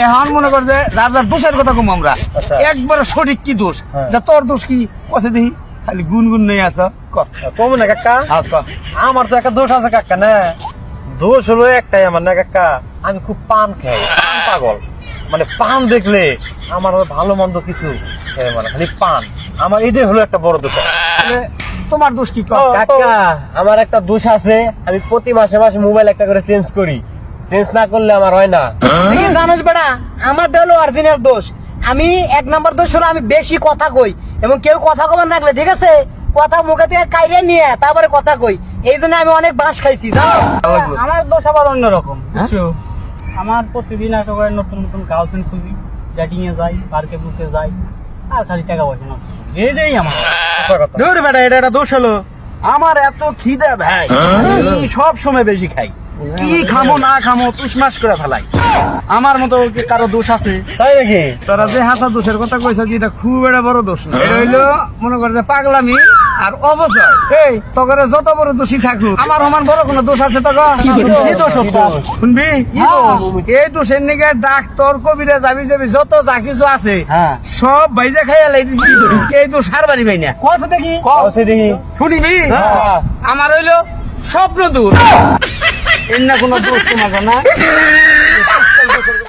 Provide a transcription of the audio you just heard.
এখন মনে কর যে যার যার দোষের কথা কম আমরা একবারে সঠিক কি দোষ যে তোর দোষ কি কছে দেখি খালি গুনগুন নেই আছো কম না কাকা আমার তো একটা দোষ আছে কাকা না দোষ হলো একটাই আমার না কাকা আমি খুব পান খাই পান পাগল মানে পান দেখলে আমার ভালো মন্দ কিছু মানে খালি পান আমার এটাই হলো একটা বড় দোষ তোমার দোষ কি কাকা আমার একটা দোষ আছে আমি প্রতি মাসে মাসে মোবাইল একটা করে চেঞ্জ করি চেঞ্জ না করলে আমার হয় না জানোস বেটা আমারটা হলো অরিজিনাল দোষ আমি 1 নাম্বার দোষ হলো আমি বেশি কথা কই এবং কেউ কথা কবার না লাগলে ঠিক আছে কথা মুখে থেকে কাইরে নিয়ে তারপরে কথা কই এই জন্য আমি অনেক বাঁশ খাইছি জানো আমার দোষ আবার অন্যরকম বুঝছো আমার প্রতিদিন একটা করে নতুন নতুন গার্লফ্রেন্ড খুঁজি ডেটিং এ যাই পার্কে বুকে যাই আর খালি টাকা পয়সা নষ্ট করি এটাই আমার ধর বেটা এটা একটা দোষ হলো আমার এত খিদে ভাই আমি সব সময় বেশি খাই কি খামো না খামো তুষমাস করে ফেলাই আমার মতো কি কারো দোষ আছে তাই নাকি তোরা যে হাসা দোষের কথা কইছ যে এটা খুব একটা বড় দোষ না এটা হইলো মনে কর যে পাগলামি আর অবসর এই তোকে যত বড় দোষী থাকুক আমার সমান বড় কোনো দোষ আছে তোকে কি দোষ শুনবি এই দোষের নিকে ডাক্তার কবিরা যাবি যাবি যত যা কিছু আছে সব বাইজা খাইয়া লাই দিছি এই দোষ হার বাড়ি ভাই না কথা দেখি দেখি শুনিবি আমার হইলো স্বপ্ন দূর এর না কোনো দোষ তোমার না